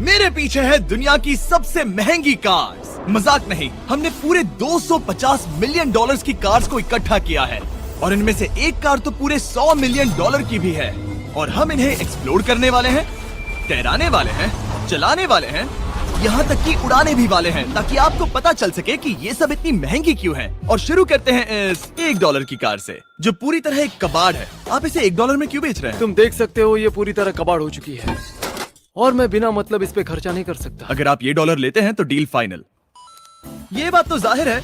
मेरे पीछे है दुनिया की सबसे महंगी कार्स। मजाक नहीं, हमने पूरे 250 मिलियन डॉलर्स की कार्स को इकट्ठा किया है और इनमें से एक कार तो पूरे 100 मिलियन डॉलर की भी है। और हम इन्हें एक्सप्लोर करने वाले हैं, तैराने वाले हैं, चलाने वाले हैं, यहाँ तक कि उड़ाने भी वाले हैं, ताकि आपको पता चल सके कि ये सब इतनी महंगी क्यों है। और शुरू करते हैं इस $1 की कार से, जो पूरी तरह एक कबाड़ है। आप इसे $1 में क्यों बेच रहे हैं? तुम देख सकते हो ये पूरी तरह कबाड़ हो चुकी है और मैं बिना मतलब इस पे खर्चा नहीं कर सकता। अगर आप ये डॉलर लेते हैं तो डील फाइनल। ये बात तो जाहिर है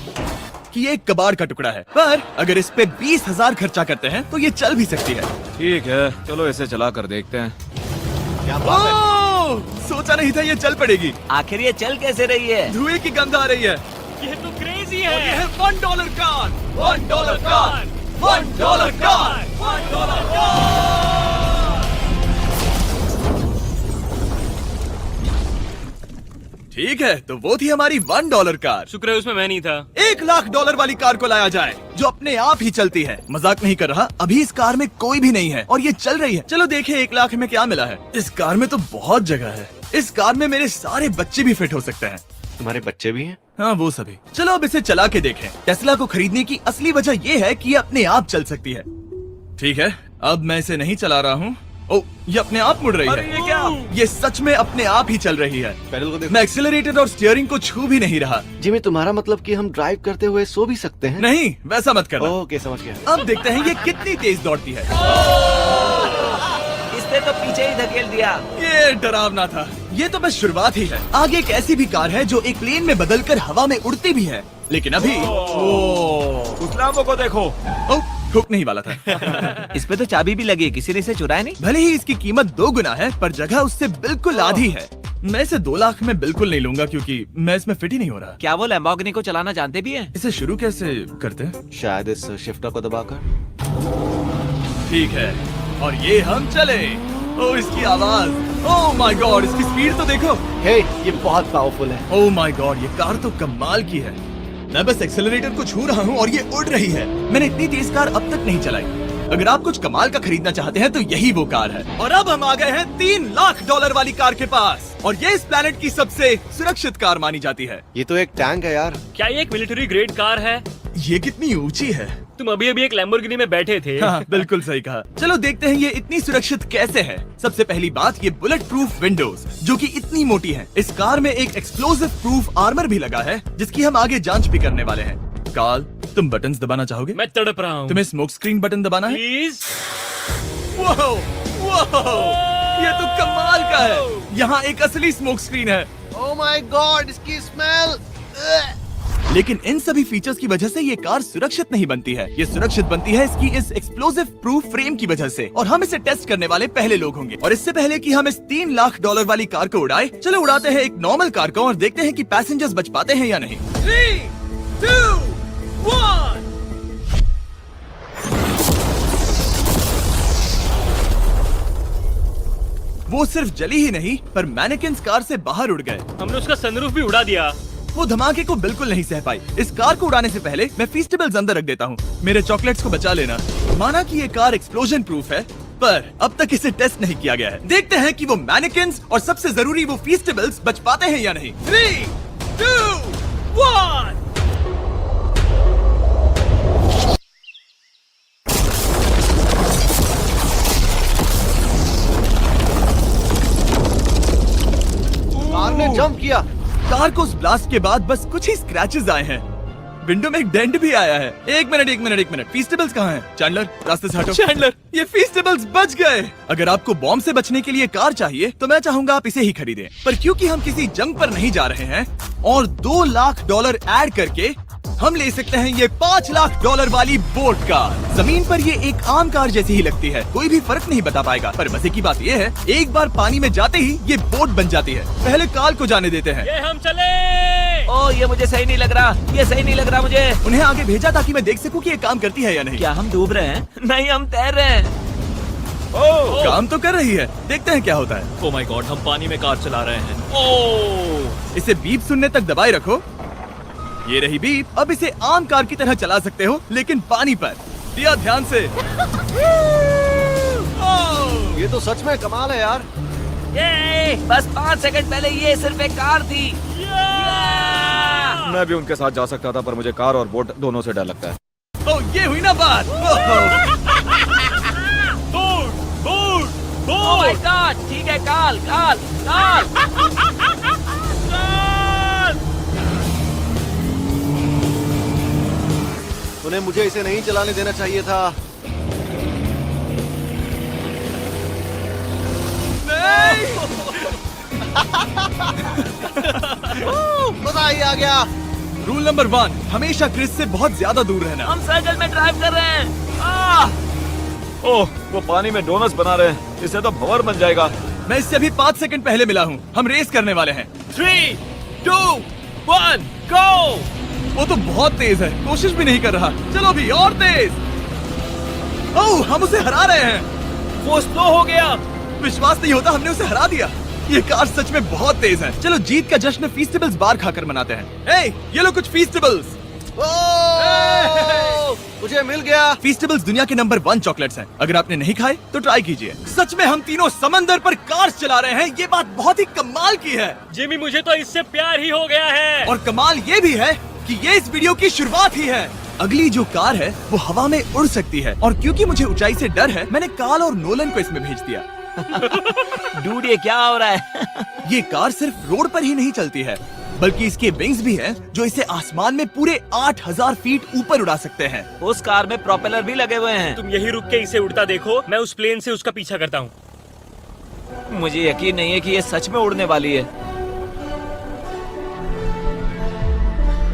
कि ये एक कबाड़ का टुकड़ा है, पर अगर इस पे 20,000 खर्चा करते हैं तो ये चल भी सकती है। ठीक है, चलो इसे चला कर देखते हैं। क्या बात है? सोचा नहीं था ये चल पड़ेगी। आखिर ये चल कैसे रही है? धुएं की गंध आ रही है। ये तो क्रेजी और ये है $1 कार, $1 कार, $1 कार, $1 कार। ठीक है, तो वो थी हमारी $1 कार। शुक्र है उसमें मैं नहीं था। $1,00,000 वाली कार को लाया जाए, जो अपने आप ही चलती है। मजाक नहीं कर रहा, अभी इस कार में कोई भी नहीं है और ये चल रही है। चलो देखें 1,00,000 में क्या मिला है। इस कार में तो बहुत जगह है। इस कार में मेरे सारे बच्चे भी फिट हो सकते हैं। तुम्हारे बच्चे भी हैं? हाँ, वो सभी। चलो अब इसे चला के देखें। टेस्ला को खरीदने की असली वजह ये है कि ये अपने आप चल सकती है। ठीक है, अब मैं इसे नहीं चला रहा हूँ। ओ, ये अपने आप मुड़ रही है। ये क्या? ये सच में अपने आप ही चल रही है। पैडल को देखो। मैं एक्सीलरेटर और स्टीयरिंग को छू भी नहीं रहा। जिमी, तुम्हारा मतलब कि हम ड्राइव करते हुए सो भी सकते हैं? नहीं, वैसा मत करना। ओके, समझ गया। अब देखते हैं ये कितनी तेज दौड़ती है। इसने तो पीछे ही धकेल दिया। ये डरावना था। ये तो बस शुरुआत ही है। आगे एक ऐसी भी कार है जो एक प्लेन में बदलकर हवा में उड़ती भी है, लेकिन अभी उस लाम्बो को देखो। ठोकने ही वाला था। इस पे तो चाबी भी लगी है, किसी ने इसे चुराया नहीं। भले ही इसकी कीमत 2 गुना है, पर जगह उससे बिल्कुल आधी है। मैं इसे 2 लाख में बिल्कुल नहीं लूंगा, क्योंकि मैं इसमें फिट ही नहीं हो रहा। क्या वो लैम्बोर्गिनी को चलाना जानते भी हैं? इसे शुरू कैसे करते हैं? शायद इस शिफ्टर को दबाकर। ठीक है, और ये हम चले। ओ, इसकी आवाज, ओह माय गॉड, इसकी स्पीड तो देखो। हे, ये बहुत पावरफुल है। ओह माय गॉड, ये कार तो कमाल की है। मैं बस एक्सेलरेटर को छू रहा हूँ और ये उड़ रही है। मैंने इतनी तेज कार अब तक नहीं चलाई। अगर आप कुछ कमाल का खरीदना चाहते हैं तो यही वो कार है। और अब हम आ गए हैं $3,00,000 वाली कार के पास, और ये इस प्लेनेट की सबसे सुरक्षित कार मानी जाती है। ये तो एक टैंक है यार। क्या ये एक मिलिट्री ग्रेड कार है? ये कितनी ऊंची है। तुम अभी अभी एक लैम्बोर्गिनी में बैठे थे। हाँ, बिल्कुल सही कहा। चलो देखते हैं ये इतनी सुरक्षित कैसे है। सबसे पहली बात, ये बुलेट प्रूफ विंडोज, जो कि इतनी मोटी है। इस कार में एक एक्सप्लोसिव प्रूफ आर्मर भी लगा है, जिसकी हम आगे जांच भी करने वाले हैं। कार्ल, तुम बटन्स दबाना चाहोगे? मैं तड़प रहा हूँ। तुम्हें स्मोक स्क्रीन बटन दबाना है? प्लीज। वाओ, वाओ, ये तो कमाल का है। यहाँ एक असली स्मोक स्क्रीन है। ओह माय गॉड, इसकी स्मेल। लेकिन इन सभी फीचर्स की वजह से ये कार सुरक्षित नहीं बनती है। ये सुरक्षित बनती है इसकी इस एक्सप्लोसिव प्रूफ फ्रेम की वजह से, और हम इसे टेस्ट करने वाले पहले लोग होंगे। और इससे पहले कि हम इस $3,00,000 वाली कार को उड़ाए, चलो उड़ाते हैं एक नॉर्मल कार को और देखते हैं कि पैसेंजर्स बच पाते हैं या नहीं। 3, 2, 1। वो सिर्फ जली ही नहीं, पर मैनेकिन्स कार से बाहर उड़ गए। हमने उसका सनरूफ भी उड़ा दिया। वो धमाके को बिल्कुल नहीं सह पाई। इस कार को उड़ाने से पहले मैं फीस्टेबल्स अंदर रख देता हूँ। मेरे चॉकलेट्स को बचा लेना। माना कि ये कार एक्सप्लोजन प्रूफ है, पर अब तक इसे टेस्ट नहीं किया गया है। देखते हैं कि वो मैनेकिन्स और सबसे जरूरी वो फीस्टेबल्स बच पाते हैं या नहीं। 3, 2, 1। कार ने जंप किया। कार को उस ब्लास्ट के बाद बस कुछ ही स्क्रैचेस आए हैं। विंडो में एक डेंट भी आया है। एक मिनट, फीस्टेबल्स कहाँ हैं? चैंडलर, रास्ते से हटो। चैंडलर, ये फीस्टेबल्स बच गए। अगर आपको बॉम्ब से बचने के लिए कार चाहिए तो मैं चाहूंगा आप इसे ही खरीदें। पर क्योंकि हम किसी जंग पर नहीं जा रहे हैं और $2,00,000 ऐड करके हम ले सकते हैं ये $5,00,000 वाली बोट कार। जमीन पर ये एक आम कार जैसी ही लगती है, कोई भी फर्क नहीं बता पाएगा। पर मजे की बात ये है, एक बार पानी में जाते ही ये बोट बन जाती है। पहले कार्ल को जाने देते हैं। ये हम चले। ओ, ये मुझे सही नहीं लग रहा। ये सही नहीं लग रहा मुझे। उन्हें आगे भेजा ताकि मैं देख सकूं कि ये काम करती है या नहीं। क्या हम डूब रहे हैं? नहीं, हम तैर रहे हैं। काम तो कर रही है, देखते हैं क्या होता है। ओह माय गॉड, हम पानी में कार चला रहे हैं। ओह, इसे बीप सुनने तक दबाए रखो। ये रही बीप। अब इसे आम कार की तरह चला सकते हो, लेकिन पानी पर। दिया ध्यान से। ये तो सच में कमाल है यार। ये बस 5 सेकंड पहले ये सिर्फ एक कार थी। मैं भी उनके साथ जा सकता था, पर मुझे कार और बोट दोनों से डर लगता है। ओह, ये हुई ना बात। ओह माय गॉड, ठीक है, काल काल काल। तूने मुझे इसे नहीं चलाने देना चाहिए था। मजा ही आ गया। रूल नंबर 1, हमेशा क्रिस से बहुत ज्यादा दूर रहना। हम सर्कल में ड्राइव कर रहे हैं। आह! ओह, वो पानी में डोनट्स बना रहे हैं, इससे तो भंवर बन जाएगा। मैं इससे अभी 5 सेकंड पहले मिला हूँ। हम रेस करने वाले हैं। 3, 2, 1, go! वो तो बहुत तेज है, कोशिश भी नहीं कर रहा। चलो भी और तेज। ओह, हम उसे हरा रहे हैं। वो स्लो हो गया। विश्वास नहीं होता, हमने उसे हरा दिया। ये कार सच में बहुत तेज है। चलो जीत का जश्न फीस्टेबल्स बार खाकर मनाते हैं। ए, ये लो कुछ फीस्टेबल्स। ओह, मुझे मिल गया। फीस्टेबल्स दुनिया के नंबर 1 चॉकलेट्स हैं। अगर आपने नहीं खाए तो ट्राई कीजिए। सच में हम तीनों समंदर पर कार्स चला रहे हैं। ये बात बहुत ही कमाल की है। जिमी, मुझे तो इससे प्यार ही हो गया है। और कमाल ये भी है कि ये इस वीडियो की शुरुआत ही है। अगली जो कार है वो हवा में उड़ सकती है, और क्योंकि मुझे ऊंचाई से डर है, मैंने काल और नोलन को इसमें भेज दिया। डूड, ये क्या हो रहा है? ये कार सिर्फ रोड पर ही नहीं चलती है, बल्कि इसके विंग्स भी हैं, जो इसे आसमान में पूरे 8000 फीट ऊपर उड़ा सकते हैं। उस कार में प्रोपेलर भी लगे हुए हैं। तुम यही रुक के इसे उड़ता देखो, मैं उस प्लेन से उसका पीछा करता हूँ। मुझे यकीन नहीं है कि ये सच में उड़ने वाली है।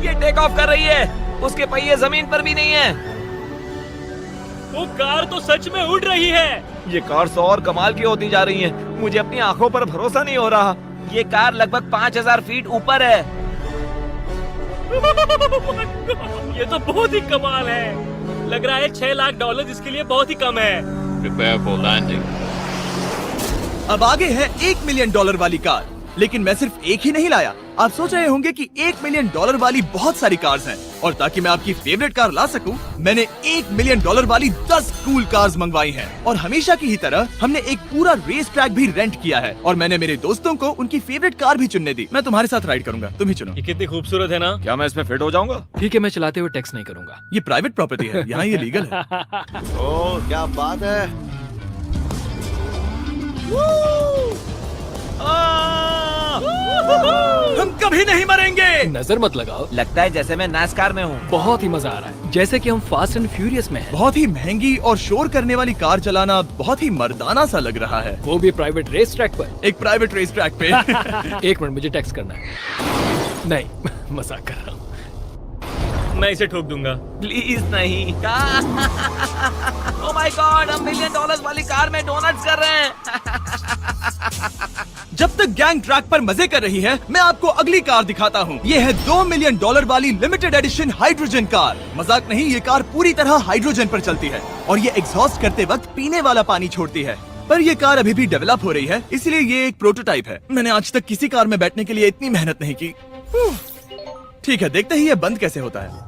ये टेक ऑफ कर रही है। उसके पहिए जमीन पर भी नहीं है। वो कार तो सच में उड़ रही है। ये कार तो और कमाल की होती जा रही है। मुझे अपनी आंखों पर भरोसा नहीं हो रहा। ये कार लगभग 5000 फीट ऊपर है। ये तो बहुत ही कमाल है। लग रहा है $6 लाख इसके लिए बहुत ही कम है। Prepare for landing. अब आगे है $1 मिलियन वाली कार। लेकिन मैं सिर्फ एक ही नहीं लाया। आप सोच रहे होंगे कि $1 मिलियन वाली बहुत सारी कार्स हैं, और ताकि मैं आपकी फेवरेट कार ला सकूं, मैंने $1 मिलियन वाली 10 कूल कार्स मंगवाई हैं। और हमेशा की ही तरह हमने एक पूरा रेस ट्रैक भी रेंट किया है, और मैंने मेरे दोस्तों को उनकी फेवरेट कार भी चुनने दी। मैं तुम्हारे साथ राइड करूंगा, तुम ही चुनो। ये कितनी खूबसूरत है ना। क्या मैं इसमें फिट हो जाऊंगा? ठीक है, मैं चलाते हुए टेक्स्ट नहीं करूंगा। ये प्राइवेट प्रॉपर्टी है, यहाँ ये लीगल है। ओह, क्या बात है। हम कभी नहीं मरेंगे। नजर मत लगाओ, लगता है जैसे मैं नास्कार में हूँ। बहुत ही मजा आ रहा है, जैसे कि हम फास्ट एंड फ्यूरियस में हैं। बहुत ही महंगी और शोर करने वाली कार चलाना बहुत ही मर्दाना सा लग रहा है। वो भी प्राइवेट रेस ट्रैक पर। एक प्राइवेट रेस ट्रैक पे। 1 मिनट, मुझे टेक्स्ट करना है। नहीं, मजाक कर रहा हूँ। मैं इसे ठोक दूंगा। प्लीज नहीं। ओह माय गॉड, हम $1 मिलियन वाली कार में डोनट्स कर रहे हैं। जब तक गैंग ट्रैक पर मजे कर रही है, मैं आपको अगली कार दिखाता हूँ। ये है $2 मिलियन वाली लिमिटेड एडिशन हाइड्रोजन कार। मजाक नहीं, ये कार पूरी तरह हाइड्रोजन पर चलती है, और ये एग्जॉस्ट करते वक्त पीने वाला पानी छोड़ती है। पर ये कार अभी भी डेवलप हो रही है, इसलिए ये एक प्रोटोटाइप है। मैंने आज तक किसी कार में बैठने के लिए इतनी मेहनत नहीं की। ठीक है, देखते ही ये बंद कैसे होता है।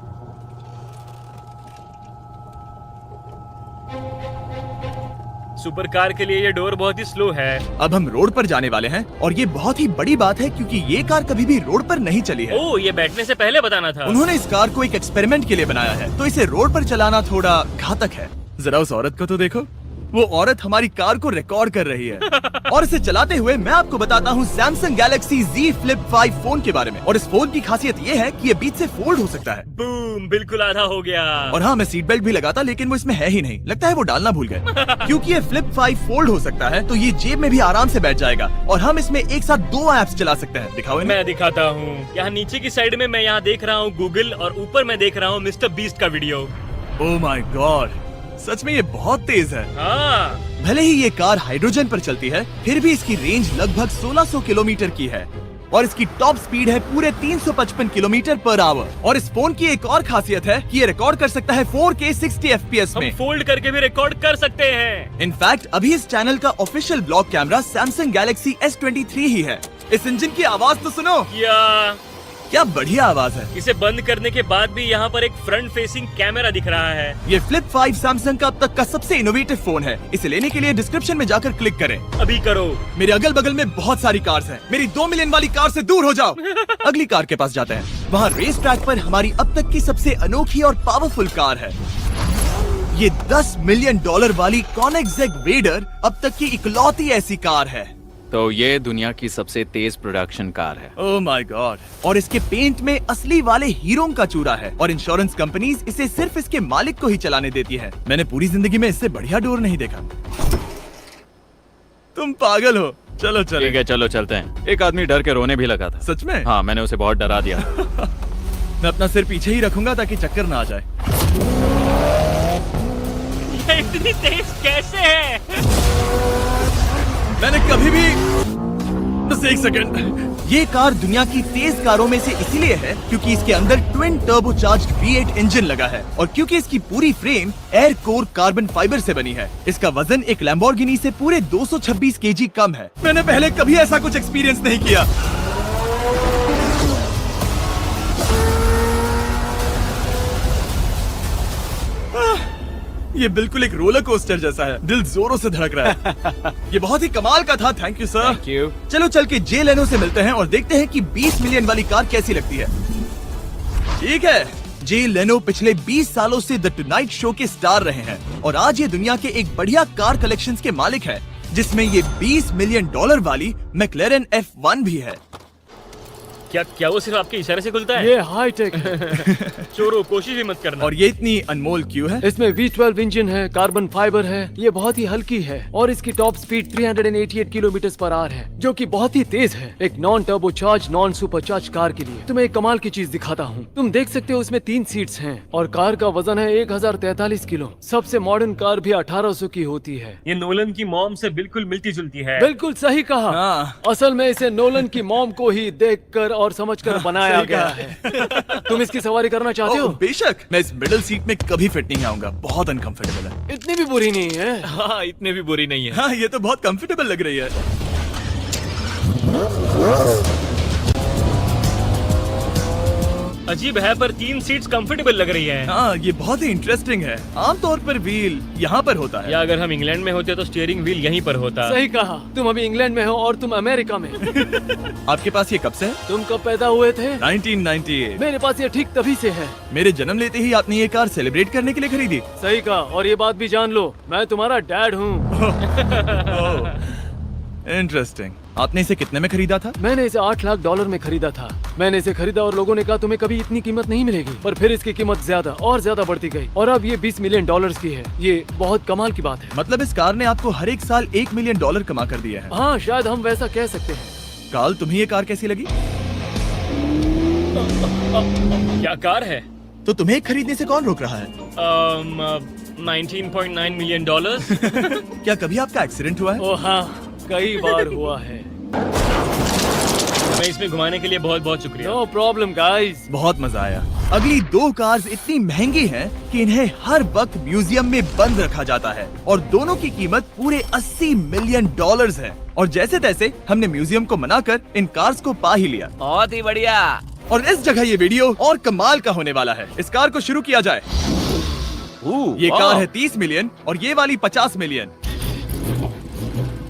सुपर कार के लिए ये डोर बहुत ही स्लो है। अब हम रोड पर जाने वाले हैं, और ये बहुत ही बड़ी बात है क्योंकि ये कार कभी भी रोड पर नहीं चली है। ओह, ये बैठने से पहले बताना था। उन्होंने इस कार को एक एक्सपेरिमेंट के लिए बनाया है, तो इसे रोड पर चलाना थोड़ा घातक है। जरा उस औरत को तो देखो, वो औरत हमारी कार को रिकॉर्ड कर रही है। और इसे चलाते हुए मैं आपको बताता हूँ Samsung Galaxy Z Flip 5 phone के बारे में। और इस फोन की खासियत ये है कि ये बीच से फोल्ड हो सकता है। बूम, बिल्कुल आधा हो गया। और हाँ, मैं सीट बेल्ट भी लगाता, लेकिन वो इसमें है ही नहीं। लगता है वो डालना भूल गए। क्योंकि ये Flip 5 फोल्ड हो सकता है, तो ये जेब में भी आराम से बैठ जाएगा, और हम इसमें एक साथ 2 ऐप्स चला सकते हैं। दिखाओ इन्हें। मैं दिखाता हूँ। यहाँ नीचे की साइड में मैं यहाँ देख रहा हूँ गूगल, और ऊपर मैं देख रहा हूँ मिस्टर बीस्ट का वीडियो। ओह माय गॉड, सच में ये बहुत तेज है। हाँ, भले ही ये कार हाइड्रोजन पर चलती है, फिर भी इसकी रेंज लगभग 1600 किलोमीटर की है, और इसकी टॉप स्पीड है पूरे 355 किलोमीटर पर आवर। और इस फोन की एक और खासियत है कि ये रिकॉर्ड कर सकता है 4K 60 FPS हम में। फोल्ड करके भी रिकॉर्ड कर सकते हैं। इनफैक्ट अभी इस चैनल का official blog camera Samsung Galaxy S23 ही है। इस इंजन की आवाज तो सुनो। या क्या बढ़िया आवाज है। इसे बंद करने के बाद भी यहाँ पर एक फ्रंट फेसिंग कैमरा दिख रहा है। ये फ्लिप 5 सैमसंग का अब तक का सबसे इनोवेटिव फोन है। इसे लेने के लिए डिस्क्रिप्शन में जाकर क्लिक करें। अभी करो। मेरे अगल बगल में बहुत सारी कार्स हैं। मेरी 2 मिलियन वाली कार से दूर हो जाओ। अगली कार के पास जाते हैं। वहाँ रेस ट्रैक पर हमारी अब तक की सबसे अनोखी और पावरफुल कार है। ये $10 मिलियन वाली कॉनिग्सेग रेडर अब तक की इकलौती ऐसी कार है। तो ये दुनिया की सबसे तेज प्रोडक्शन कार है। Oh my God. और इसके पेंट में असली वाले हीरों का चूरा है और इंश्योरेंस कंपनीज इसे सिर्फ इसके मालिक को ही चलाने देती है। मैंने पूरी जिंदगी में इससे बढ़िया डोर नहीं देखा। तुम पागल हो। चलो ठीक चलो। है चलो चलते हैं। एक आदमी डर के रोने भी लगा था। सच में? हाँ, मैंने उसे बहुत डरा दिया। मैं अपना सिर पीछे ही रखूंगा ताकि चक्कर ना आ जाए। ये इतनी तेज कैसे है? मैंने कभी भी बस एक सेकंड। ये कार दुनिया की तेज कारों में से इसीलिए है क्योंकि इसके अंदर ट्विन टर्बोचार्ज्ड V8 इंजन लगा है और क्योंकि इसकी पूरी frame air core carbon fibre से बनी है। इसका वजन एक लैम्बोर्गिनी से पूरे 226 kg कम है। मैंने पहले कभी ऐसा कुछ एक्सपीरियंस नहीं किया। ये बिल्कुल एक रोलर कोस्टर जैसा है। दिल जोरों से धड़क रहा है। ये बहुत ही कमाल का था। Thank you sir. Thank you. चलो चल के जे लेनो से मिलते हैं और देखते हैं कि 20 मिलियन वाली कार कैसी लगती है। ठीक है, जे लेनो पिछले 20 सालों से द टुनाइट शो के स्टार रहे हैं और आज ये दुनिया के एक बढ़िया कार कलेक्शंस के मालिक है, जिसमें ये $20 मिलियन वाली मैक्लेरन F1 भी है। क्या वो सिर्फ आपके इशारे से खुलता है? ये हाई टेक है। चोरों, कोशिश भी मत करना। और ये इतनी अनमोल क्यों है? इसमें V12 इंजन है, कार्बन फाइबर है, ये बहुत ही हल्की है और इसकी top speed 388 kilometre per hour है, जो कि बहुत ही तेज है एक non turbocharge non supercharge car के लिए। तुम्हें एक कमाल की चीज दिखाता हूँ। तुम देख सकते हो इसमें 3 सीट्स हैं और कार का वजन है 1043 किलो। सबसे मॉडर्न कार भी 1800 की होती है। ये नोलन की मॉम से बिल्कुल मिलती जुलती है। बिल्कुल सही कहा। हाँ। असल में इसे नोलन की मॉम को ही देखकर और समझकर बनाया सही गया कहा। है। तुम इसकी सवारी करना चाहते हो? ओह, बेशक। मैं इस मिडिल सीट में कभी फिट नहीं आऊंगा। बहुत अनकंफर्टेबल है। इतनी भी बुरी नहीं है। हाँ, इतने भी बुरी नहीं है। हाँ, ये तो बहुत कंफर्टेबल लग रही है। अजीब है पर 3 सीट्स कंफर्टेबल लग रही है। हाँ, ये बहुत ही इंटरेस्टिंग है। आमतौर पर व्हील यहाँ पर होता है। या अगर हम इंग्लैंड में होते तो स्टीयरिंग व्हील यहीं पर होता। सही कहा। तुम अभी इंग्लैंड में हो और तुम अमेरिका में। आपके पास ये कब से है? तुम कब पैदा हुए थे? 1998। मेरे पास ये ठीक तभी से है। मेरे जन्म लेते ही आपने ये कार सेलिब्रेट करने के लिए खरीदी। सही कहा। और ये बात भी जान लो, मैं तुम्हारा डैड हूँ। इंटरेस्टिंग। आपने इसे कितने में खरीदा था? मैंने इसे $8 लाख में खरीदा था। मैंने इसे खरीदा और लोगों ने कहा तुम्हें कभी इतनी कीमत नहीं मिलेगी, पर फिर इसकी कीमत ज्यादा और ज्यादा बढ़ती गई और अब ये $20 मिलियन की है। ये बहुत कमाल की बात है। मतलब इस कार ने आपको हर एक साल $1 मिलियन कमा कर दिया है। हाँ, शायद हम वैसा कह सकते हैं। काल, तुम्हें ये कार कैसी लगी? क्या कार है? तो तुम्हें खरीदने से कौन रोक रहा है? 19.9 मिलियन डॉलर। क्या कभी आपका एक्सीडेंट हुआ है? ओ हाँ, कई बार हुआ है। मैं इसमें घुमाने के लिए बहुत बहुत शुक्रिया। No problem guys. बहुत मजा आया। अगली 2 कार्स इतनी महंगी हैं कि इन्हें हर वक्त म्यूजियम में बंद रखा जाता है और दोनों की कीमत पूरे $80 मिलियन है। और जैसे तैसे हमने म्यूजियम को मनाकर इन कार्स को पा ही लिया। बहुत ही बढ़िया। और इस जगह ये वीडियो और कमाल का होने वाला है। इस कार को शुरू किया जाए। ये कार है 30 मिलियन और ये वाली 50 मिलियन।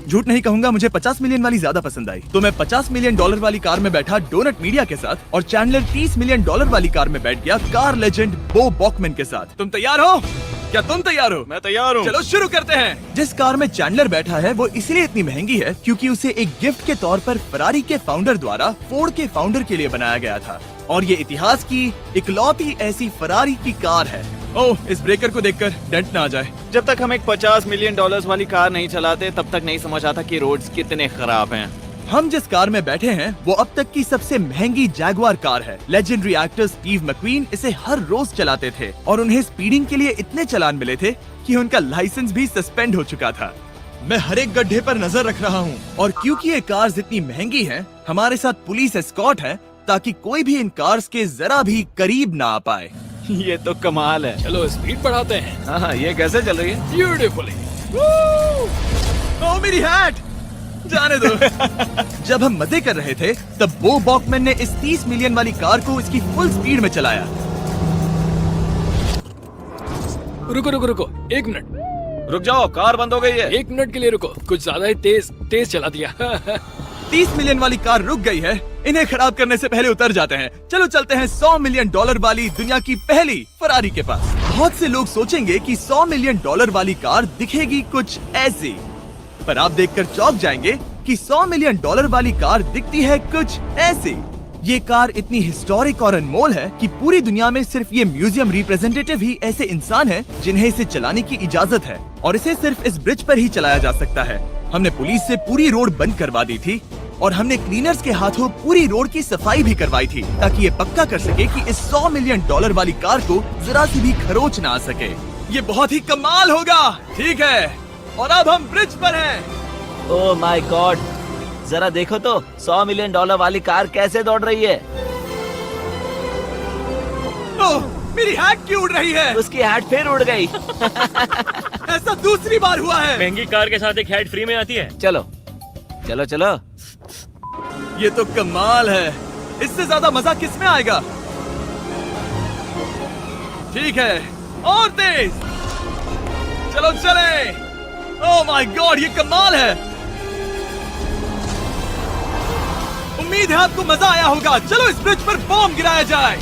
झूठ नहीं कहूंगा, मुझे 50 मिलियन वाली ज्यादा पसंद आई। तो मैं $50 मिलियन वाली कार में बैठा डोनट मीडिया के साथ और चैंडलर $30 मिलियन वाली कार में बैठ गया कार लेजेंड बो बॉकमैन के साथ। तुम तैयार हो? क्या तुम तैयार हो? मैं तैयार हूँ। चलो शुरू करते हैं। जिस कार में चैंडलर बैठा है वो इसलिए इतनी महंगी है क्योंकि उसे एक गिफ्ट के तौर पर फरारी के फाउंडर द्वारा फोर्ड के फाउंडर के लिए बनाया गया था और ये इतिहास की इकलौती ऐसी फरारी की कार है। ओह, इस ब्रेकर को देखकर डेंट ना आ जाए। जब तक हम एक $50 मिलियन वाली कार नहीं चलाते तब तक नहीं समझ आता कि रोड्स कितने खराब हैं। हम जिस कार में बैठे हैं वो अब तक की सबसे महंगी जैगुआर कार है। लेजेंडरी एक्टर स्टीव मैक्वीन इसे हर रोज चलाते थे और उन्हें स्पीडिंग के लिए इतने चालान मिले थे कि उनका लाइसेंस भी सस्पेंड हो चुका था। मैं हर एक गड्ढे पर नजर रख रहा हूँ और क्योंकि ये कार्स इतनी महंगी हैं, हमारे साथ पुलिस एस्कॉर्ट है ताकि कोई भी इन कार्स के जरा भी करीब ना आ पाए। ये तो कमाल है। चलो स्पीड बढ़ाते हैं। हाँ, ये कैसे चल रही है? ब्यूटीफुली। ओह, मेरी हैट! जाने दो। जब हम मजे कर रहे थे तब बो बॉकमैन ने इस 30 मिलियन वाली कार को इसकी फुल स्पीड में चलाया। रुको रुको रुको, 1 मिनट। रुक जाओ, कार बंद हो गई है। 1 मिनट के लिए रुको, कुछ ज्यादा ही तेज चला दिया। 30 मिलियन वाली कार रुक गई है। इन्हें खराब करने से पहले उतर जाते हैं। चलो चलते हैं $100 मिलियन वाली दुनिया की पहली फरारी के पास। बहुत से लोग सोचेंगे कि $100 मिलियन वाली कार दिखेगी कुछ ऐसी, पर आप देखकर चौंक जाएंगे कि $100 मिलियन वाली कार दिखती है कुछ ऐसी। ये कार इतनी हिस्टोरिक और अनमोल है कि पूरी दुनिया में सिर्फ ये म्यूजियम रिप्रेजेंटेटिव ही ऐसे इंसान हैं जिन्हें इसे चलाने की इजाजत है, और इसे सिर्फ इस ब्रिज पर ही चलाया जा सकता है। हमने पुलिस से पूरी रोड बंद करवा दी थी और हमने क्लीनर्स के हाथों पूरी रोड की सफाई भी करवाई थी, ताकि ये पक्का कर सके कि इस $100 मिलियन वाली कार को जरा सी भी खरोच ना आ सके। ये बहुत ही कमाल होगा, ठीक है? और अब हम ब्रिज पर हैं। ओह माय गॉड, जरा देखो तो $100 मिलियन वाली कार कैसे दौड़ रही है। ओह, मेरी हैट क्यों उड़ रही है? उसकी हैट फिर उड़ गई। ऐसा दूसरी बार हुआ है। महंगी कार के साथ एक हेड फ्री में आती है। चलो चलो चलो। ये तो कमाल है। इससे ज्यादा मजा किस में आएगा? ठीक है, और तेज। चलो चले। ओह माय गॉड, ये कमाल है। उम्मीद है आपको मजा आया होगा। चलो इस ब्रिज पर बॉम्ब गिराया जाए।